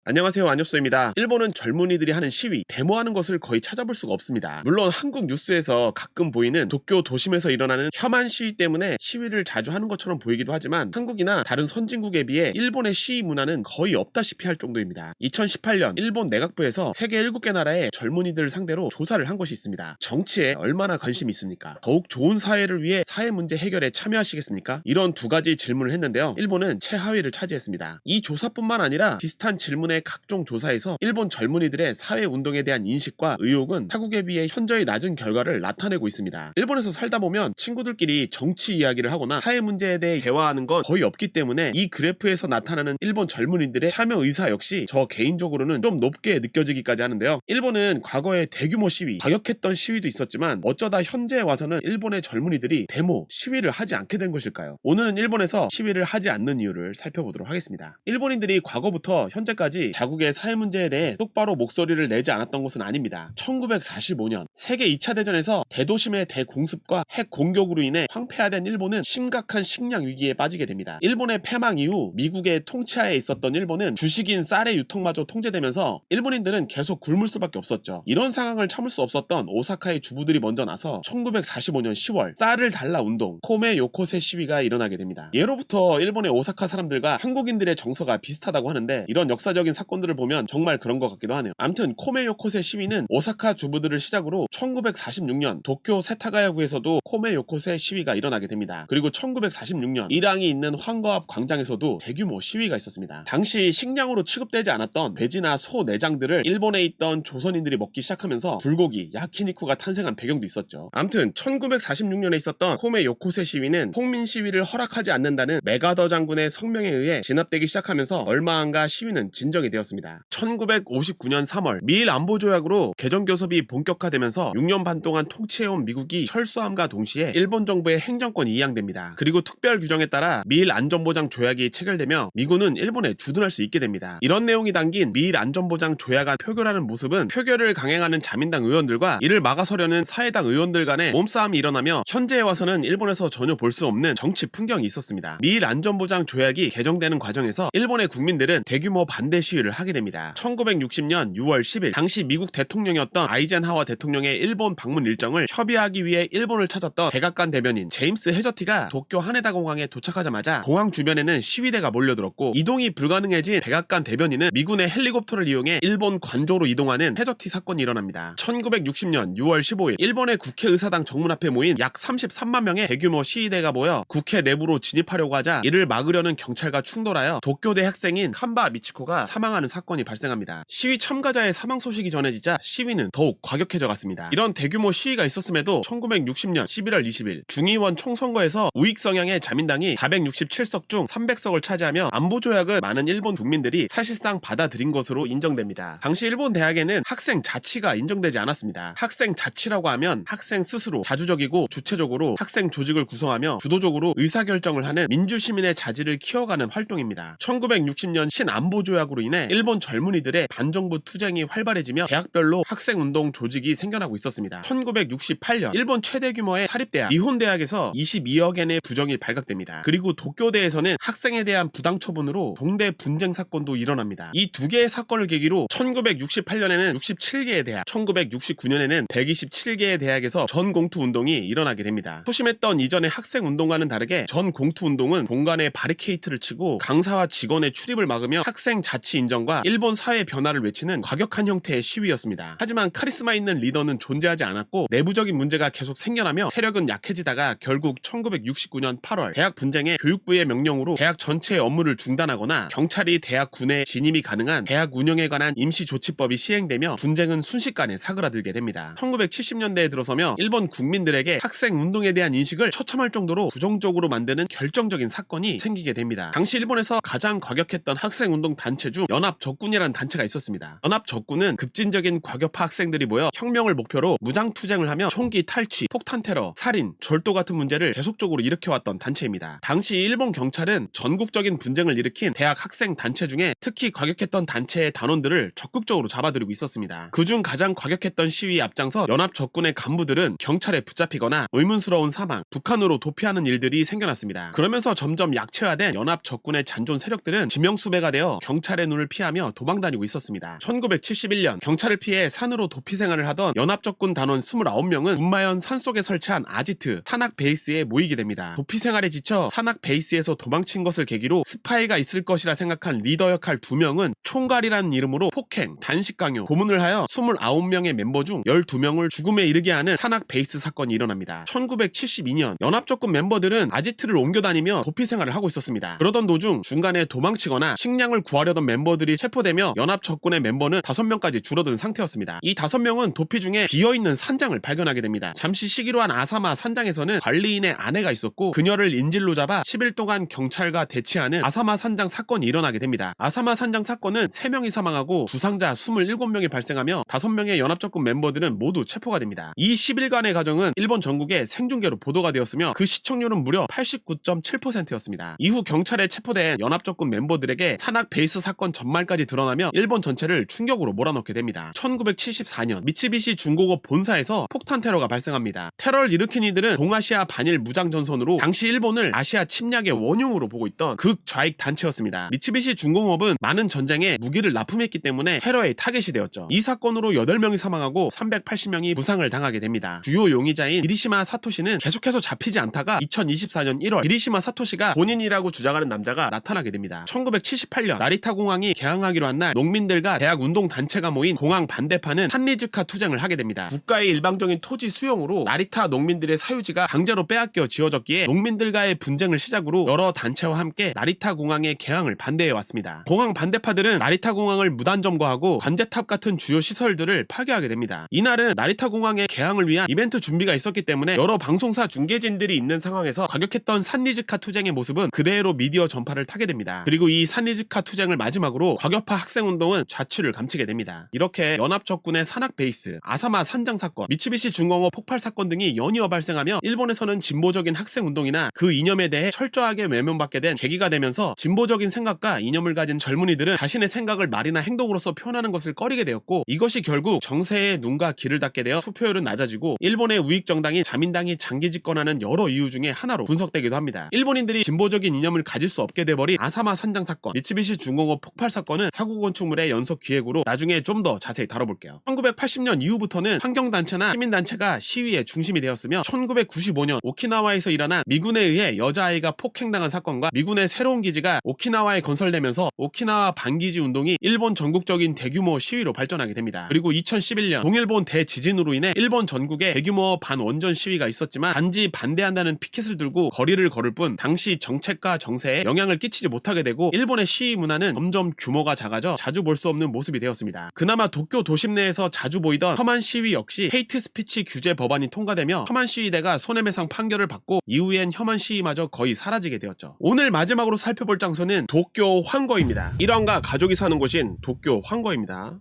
안녕하세요, 안엽소입니다. 일본은 젊은이들이 하는 시위, 데모하는 것을 거의 찾아볼 수가 없습니다. 물론 한국 뉴스에서 가끔 보이는 도쿄 도심에서 일어나는 혐한 시위 때문에 시위를 자주 하는 것처럼 보이기도 하지만 한국이나 다른 선진국에 비해 일본의 시위 문화는 거의 없다시피 할 정도입니다. 2018년 일본 내각부에서 세계 7개 나라의 젊은이들을 상대로 조사를 한 것이 있습니다. 정치에 얼마나 관심이 있습니까? 더욱 좋은 사회를 위해 사회 문제 해결에 참여하시겠습니까? 이런 두 가지 질문을 했는데요. 일본은 최하위를 차지했습니다. 이 조사뿐만 아니라 비슷한 질문에 각종 조사에서 일본 젊은이들의 사회운동에 대한 인식과 의욕은 타국에 비해 현저히 낮은 결과를 나타내고 있습니다. 일본에서 살다 보면 친구들끼리 정치 이야기를 하거나 사회 문제에 대해 대화하는 건 거의 없기 때문에 이 그래프에서 나타나는 일본 젊은이들의 참여 의사 역시 저 개인적으로는 좀 높게 느껴지기까지 하는데요. 일본은 과거에 대규모 시위, 과격했던 시위도 있었지만 어쩌다 현재에 와서는 일본의 젊은이들이 데모, 시위를 하지 않게 된 것일까요? 오늘은 일본에서 시위를 하지 않는 이유를 살펴보도록 하겠습니다. 일본인들이 과거부터 현재까지 자국의 사회 문제에 대해 똑바로 목소리를 내지 않았던 것은 아닙니다. 1945년 세계 2차 대전에서 대도심의 대공습과 핵 공격으로 인해 황폐화된 일본은 심각한 식량 위기에 빠지게 됩니다. 일본의 패망 이후 미국의 통치하에 있었던 일본은 주식인 쌀의 유통마저 통제되면서 일본인들은 계속 굶을 수밖에 없었죠. 이런 상황을 참을 수 없었던 오사카의 주부들이 먼저 나서 1945년 10월 쌀을 달라 운동, 코메 요코세 시위가 일어나게 됩니다. 예로부터 일본의 오사카 사람들과 한국인들의 정서가 비슷하다고 하는데 이런 역사적인 사건들을 보면 정말 그런 것 같기도 하네요. 아무튼 코메 요코세 시위는 오사카 주부들을 시작으로 1946년 도쿄 세타가야구에서도 코메 요코세 시위가 일어나게 됩니다. 그리고 1946년 일항이 있는 황거 앞 광장에서도 대규모 시위가 있었습니다. 당시 식량으로 취급되지 않았던 돼지나 소 내장들을 일본에 있던 조선인들이 먹기 시작하면서 불고기, 야키니쿠가 탄생한 배경도 있었죠. 아무튼 1946년에 있었던 코메 요코세 시위는 폭민 시위를 허락하지 않는다는 메가더 장군의 성명에 의해 진압되기 시작하면서 얼마 안가 시위는 진정이 되었습니다. 1959년 3월 미일 안보 조약으로 개정 교섭이 본격화되면서 6년 반 동안 통치해온 미국이 철수함과 동시에 일본 정부의 행정권이 이양됩니다. 그리고 특별 규정에 따라 미일 안전보장 조약이 체결되며 미군은 일본에 주둔할 수 있게 됩니다. 이런 내용이 담긴 미일 안전보장 조약안 표결하는 모습은 표결을 강행하는 자민당 의원들과 이를 막아서려는 사회당 의원들 간의 몸싸움이 일어나며 현재에 와서는 일본에서 전혀 볼 수 없는 정치 풍경이 있었습니다. 미일 안전보장 조약이 개정되는 과정에서 일본의 국민들은 대규모 반대 시위를 하게 됩니다. 1960년 6월 10일 당시 미국 대통령이었던 아이젠하워 대통령의 일본 방문 일정을 협의하기 위해 일본을 찾았던 백악관 대변인 제임스 해저티가 도쿄 하네다 공항에 도착하자마자 공항 주변에는 시위대가 몰려들었고 이동이 불가능해진 백악관 대변인은 미군의 헬리콥터를 이용해 일본 관조로 이동하는 해저티 사건이 일어납니다. 1960년 6월 15일 일본의 국회의사당 정문 앞에 모인 약 33만 명의 대규모 시위대가 모여 국회 내부로 진입하려고 하자 이를 막으려는 경찰과 충돌하여 도쿄대 학생인 칸바 미치코가 사망하는 사건이 발생합니다. 시위 참가자의 사망 소식이 전해지자 시위는 더욱 과격해져 갔습니다. 이런 대규모 시위가 있었음에도 1960년 11월 20일 중의원 총선거에서 우익 성향의 자민당이 467석 중 300석을 차지하며 안보조약을 많은 일본 국민들이 사실상 받아들인 것으로 인정됩니다. 당시 일본 대학에는 학생 자치가 인정되지 않았습니다. 학생 자치라고 하면 학생 스스로 자주적이고 주체적으로 학생 조직을 구성하며 주도적으로 의사결정을 하는 민주시민의 자질을 키워가는 활동입니다. 1960년 신안보조약으로 인해 일본 젊은이들의 반정부 투쟁이 활발해지며 대학별로 학생운동 조직이 생겨나고 있었습니다. 1968년 일본 최대 규모의 사립대학 니혼대학에서 22억엔의 부정이 발각됩니다. 그리고 도쿄대에서는 학생에 대한 부당처분으로 동대 분쟁 사건도 일어납니다. 이 두 개의 사건을 계기로 1968년에는 67개의 대학, 1969년에는 127개의 대학에서 전공투운동이 일어나게 됩니다. 소심했던 이전의 학생운동과는 다르게 전공투운동은 공간에 바리케이트를 치고 강사와 직원의 출입을 막으며 학생 자치 인정과 일본 사회 변화를 외치는 과격한 형태의 시위였습니다. 하지만 카리스마 있는 리더는 존재하지 않았고 내부적인 문제가 계속 생겨나며 세력은 약해지다가 결국 1969년 8월 대학 분쟁에 교육부의 명령으로 대학 전체의 업무를 중단하거나 경찰이 대학 군에 진입이 가능한 대학 운영에 관한 임시조치법이 시행되며 분쟁은 순식간에 사그라들게 됩니다. 1970년대에 들어서며 일본 국민들에게 학생 운동에 대한 인식을 처참할 정도로 부정적으로 만드는 결정적인 사건이 생기게 됩니다. 당시 일본에서 가장 과격했던 학생운동 단체 중 연합적군이라는 단체가 있었습니다. 연합적군은 급진적인 과격파 학생들이 모여 혁명을 목표로 무장투쟁을 하며 총기 탈취, 폭탄 테러, 살인, 절도 같은 문제를 계속적으로 일으켜왔던 단체입니다. 당시 일본 경찰은 전국적인 분쟁을 일으킨 대학 학생 단체 중에 특히 과격했던 단체의 단원들을 적극적으로 잡아들이고 있었습니다. 그중 가장 과격했던 시위에 앞장서 연합적군의 간부들은 경찰에 붙잡히거나 의문스러운 사망, 북한으로 도피하는 일들이 생겨났습니다. 그러면서 점점 약체화된 연합적군의 잔존 세력들은 지명수배가 되어 경찰의 눈에 눈을 피하며 도망다니고 있었습니다. 1971년 경찰을 피해 산으로 도피 생활을 하던 연합적군 단원 29명은 군마현 산속에 설치한 아지트 산악 베이스에 모이게 됩니다. 도피 생활에 지쳐 산악 베이스에서 도망친 것을 계기로 스파이가 있을 것이라 생각한 리더 역할 2명은 총괄이라는 이름으로 폭행, 단식 강요, 고문을 하여 29명의 멤버 중 12명을 죽음에 이르게 하는 산악 베이스 사건이 일어납니다. 1972년 연합적군 멤버들은 아지트를 옮겨다니며 도피 생활을 하고 있었습니다. 그러던 도중 중간에 도망치거나 식량을 구하려던 멤버들이 체포되며 연합적군의 멤버는 5명까지 줄어든 상태였습니다. 이 5명은 도피 중에 비어있는 산장을 발견하게 됩니다. 잠시 쉬기로 한 아사마 산장에서는 관리인의 아내가 있었고 그녀를 인질로 잡아 10일 동안 경찰과 대치하는 아사마 산장 사건이 일어나게 됩니다. 아사마 산장 사건은 3명이 사망하고 부상자 27명이 발생하며 5명의 연합적군 멤버들은 모두 체포가 됩니다. 이 10일간의 과정은 일본 전국에 생중계로 보도가 되었으며 그 시청률은 무려 89.7%였습니다. 이후 경찰에 체포된 연합적군 멤버들에게 산악 베이스 사건 전말까지 드러나며 일본 전체를 충격으로 몰아넣게 됩니다. 1974년 미쓰비시 중공업 본사에서 폭탄 테러가 발생합니다. 테러를 일으킨 이들은 동아시아 반일 무장전선으로 당시 일본을 아시아 침략의 원흉으로 보고 있던 극좌익 단체였습니다. 미쓰비시 중공업은 많은 전쟁에 무기를 납품했기 때문에 테러의 타겟이 되었죠. 이 사건으로 8명이 사망하고 380명이 부상을 당하게 됩니다. 주요 용의자인 히리시마 사토시는 계속해서 잡히지 않다가 2024년 1월 히리시마 사토시가 본인이라고 주장하는 남자가 나타나게 됩니다. 1978년 나리타 공항이 개항하기로 한 날 농민들과 대학 운동단체가 모인 공항 반대파는 탄리즈카 투쟁을 하게 됩니다. 국가의 일방적인 토지 수용으로 나리타 농민들의 사유지가 강제로 빼앗겨 지어졌기에 농민들과의 분쟁을 시작으로 여러 단체와 함께 나리타 공항의 개항을 반대해왔습니다. 공항 반대파들은 나리타 공항을 무단 점거하고 관제탑 같은 주요 시설들을 파괴하게 됩니다. 이날은 나리타 공항의 개항을 위한 이벤트 준비가 있었기 때문에 여러 방송사 중계진들이 있는 상황에서 과격했던 산리즈카 투쟁의 모습은 그대로 미디어 전파를 타게 됩니다. 그리고 이 산리즈카 투쟁을 마지막으로 과격파 학생운동은 좌추를 감추게 됩니다. 이렇게 연합적군의 산악 베이스, 아사마 산장 사건, 미쓰비시 중공업 폭발 사건 등이 연이어 발생하며 일본에서는 진보적인 학생운동이나 그 이념에 대해 철저하게 외면받게 된 계기가 되면서 진보적인 생각과 이념을 가진 젊은이들은 자신의 생각을 말이나 행동으로서 표현하는 것을 꺼리게 되었고 이것이 결국 정세의 눈과 귀를 닫게 되어 투표율은 낮아지고 일본의 우익 정당인 자민당이 장기 집권하는 여러 이유 중에 하나로 분석되기도 합니다. 일본인들이 진보적인 이념을 가질 수 없게 돼버린 아사마 산장 사건, 미쓰비시 중공업 폭발 사건은 사고 건축물의 연속 기획으로 나중에 좀 더 자세히 다뤄볼게요. 1980년 이후부터는 환경단체나 시민단체가 시위의 중심이 되었으며 1995년 오키나와에서 일어난 미군에 의해 여자아이가 폭행당한 사건과 미군의 새로운 기지가 오키나와에 건설되면서 오키나와 반기지 운동이 일본 전국적인 대규모 시위로 발전하게 됩니다. 그리고 2011년 동일본 대지진으로 인해 일본 전국에 대규모 반원전 시위가 있었지만 단지 반대한다는 피켓을 들고 거리를 걸을 뿐 당시 정책과 정세에 영향을 끼치지 못하게 되고 일본의 시위 문화는 점점 규모가 작아져 자주 볼 수 없는 모습이 되었습니다. 그나마 도쿄 도심 내에서 자주 보이던 혐한 시위 역시 헤이트 스피치 규제 법안이 통과되며 혐한 시위대가 손해배상 판결을 받고 이후엔 혐한 시위마저 거의 사라지게 되었죠. 오늘 마지막으로 살펴볼 장소는 도쿄 황거입니다. 일원과 가족이 사는 곳인 도쿄 황거입니다.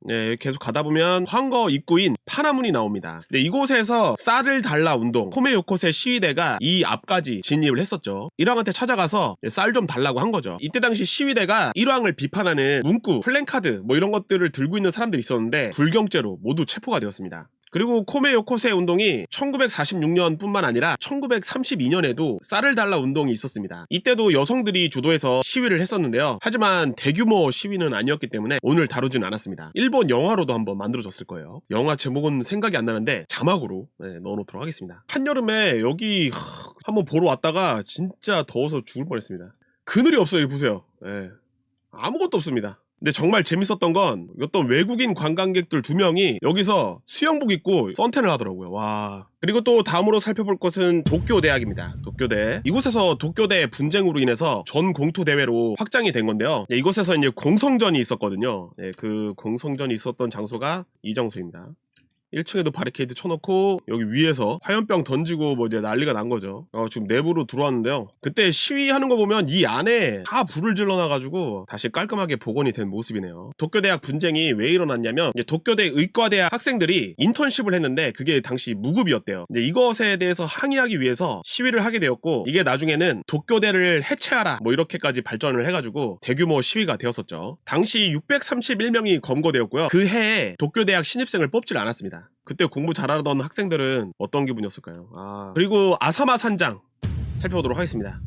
네, 계속 가다 보면 황거 입구인 파나문이 나옵니다. 네, 이곳에서 쌀을 달라 운동 코메 요코세 시위대가 이 앞까지 진입을 했었죠. 일왕한테 찾아가서 쌀 좀 달라고 한 거죠. 이때 당시 시위대가 일왕을 비판하는 문구, 플랜카드 뭐 이런 것들을 들고 있는 사람들이 있었는데 불경죄로 모두 체포가 되었습니다. 그리고 코메 요코세 운동이 1946년 뿐만 아니라 1932년에도 쌀을 달라 운동이 있었습니다. 이때도 여성들이 주도해서 시위를 했었는데요. 하지만 대규모 시위는 아니었기 때문에 오늘 다루진 않았습니다. 일본 영화로도 한번 만들어졌을 거예요. 영화 제목은 생각이 안 나는데 자막으로 넣어놓도록 하겠습니다. 한여름에 여기 한번 보러 왔다가 진짜 더워서 죽을 뻔했습니다. 그늘이 없어요. 여기 보세요. 아무것도 없습니다. 근데 정말 재밌었던 건 어떤 외국인 관광객들 2명이 여기서 수영복 입고 선탠을 하더라고요. 와. 그리고 또 다음으로 살펴볼 것은 도쿄대학입니다. 도쿄대. 이곳에서 도쿄대 분쟁으로 인해서 전 공투대회로 확장이 된 건데요. 이곳에서 이제 공성전이 있었거든요. 그 공성전이 있었던 장소가 이 장소입니다. 1층에도 바리케이드 쳐놓고 여기 위에서 화염병 던지고 뭐 이제 난리가 난 거죠. 지금 내부로 들어왔는데요. 그때 시위하는 거 보면 이 안에 다 불을 질러놔가지고 다시 깔끔하게 복원이 된 모습이네요. 도쿄대학 분쟁이 왜 일어났냐면 이제 도쿄대 의과대학 학생들이 인턴십을 했는데 그게 당시 무급이었대요. 이제 이것에 대해서 항의하기 위해서 시위를 하게 되었고 이게 나중에는 도쿄대를 해체하라 뭐 이렇게까지 발전을 해가지고 대규모 시위가 되었었죠. 당시 631명이 검거되었고요. 그 해에 도쿄대학 신입생을 뽑질 않았습니다. 그때 공부 잘하던 학생들은 어떤 기분이었을까요? 그리고 아사마 산장 살펴보도록 하겠습니다.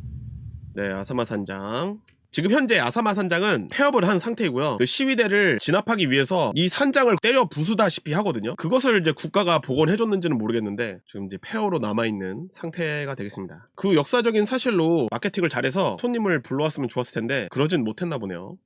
네, 아사마 산장. 지금 현재 아사마 산장은 폐업을 한 상태이고요. 그 시위대를 진압하기 위해서 이 산장을 때려 부수다시피 하거든요. 그것을 이제 국가가 복원해줬는지는 모르겠는데 지금 이제 폐허로 남아있는 상태가 되겠습니다. 그 역사적인 사실로 마케팅을 잘해서 손님을 불러왔으면 좋았을 텐데 그러진 못했나 보네요.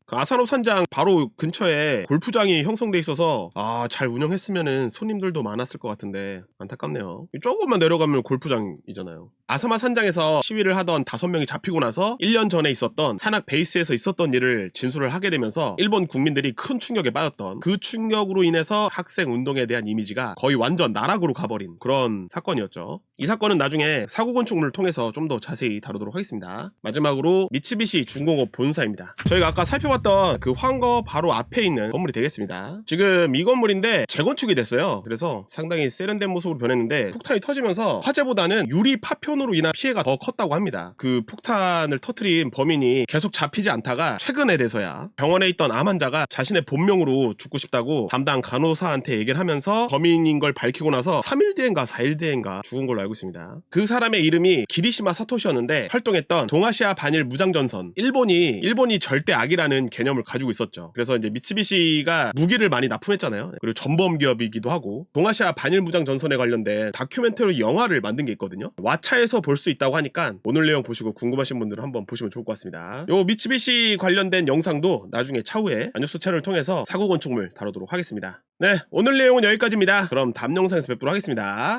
그 아사노 산장 바로 근처에 골프장이 형성돼 있어서 잘 운영했으면은 손님들도 많았을 것 같은데 안타깝네요. 조금만 내려가면 골프장이잖아요. 아사마 산장에서 시위를 하던 5명이 잡히고 나서 1년 전에 있었던 산악 베이스에서 있었던 일을 진술을 하게 되면서 일본 국민들이 큰 충격에 빠졌던 그 충격으로 인해서 학생 운동에 대한 이미지가 거의 완전 나락으로 가버린 그런 사건이었죠. 이 사건은 나중에 사고 건축물을 통해서 좀 더 자세히 다루도록 하겠습니다. 마지막으로 미츠비시 중공업 본사입니다. 저희가 아까 살펴봤던 그 황거 바로 앞에 있는 건물이 되겠습니다. 지금 이 건물인데 재건축이 됐어요. 그래서 상당히 세련된 모습으로 변했는데 폭탄이 터지면서 화재보다는 유리 파편으로 인한 피해가 더 컸다고 합니다. 그 폭탄을 터뜨린 범인이 계속 잡히지 않다가 최근에 돼서야 병원에 있던 암 환자가 자신의 본명으로 죽고 싶다고 담당 간호사한테 얘기를 하면서 범인인 걸 밝히고 나서 3일 뒤인가 4일 뒤인가 죽은 걸로 알고 있습니다. 그 사람의 이름이 기리시마 사토시였는데 활동했던 동아시아 반일 무장전선, 일본이 절대 악이라는 개념을 가지고 있었죠. 그래서 이제 미츠비시가 무기를 많이 납품했잖아요. 그리고 전범 기업이기도 하고 동아시아 반일 무장전선에 관련된 다큐멘터리 영화를 만든 게 있거든요. 왓챠에서 볼 수 있다고 하니까 오늘 내용 보시고 궁금하신 분들은 한번 보시면 좋을 것 같습니다. 요 미츠비시 관련된 영상도 나중에 차후에 안뉴스 채널을 통해서 사고 건축물 다루도록 하겠습니다. 네, 오늘 내용은 여기까지입니다. 그럼 다음 영상에서 뵙도록 하겠습니다.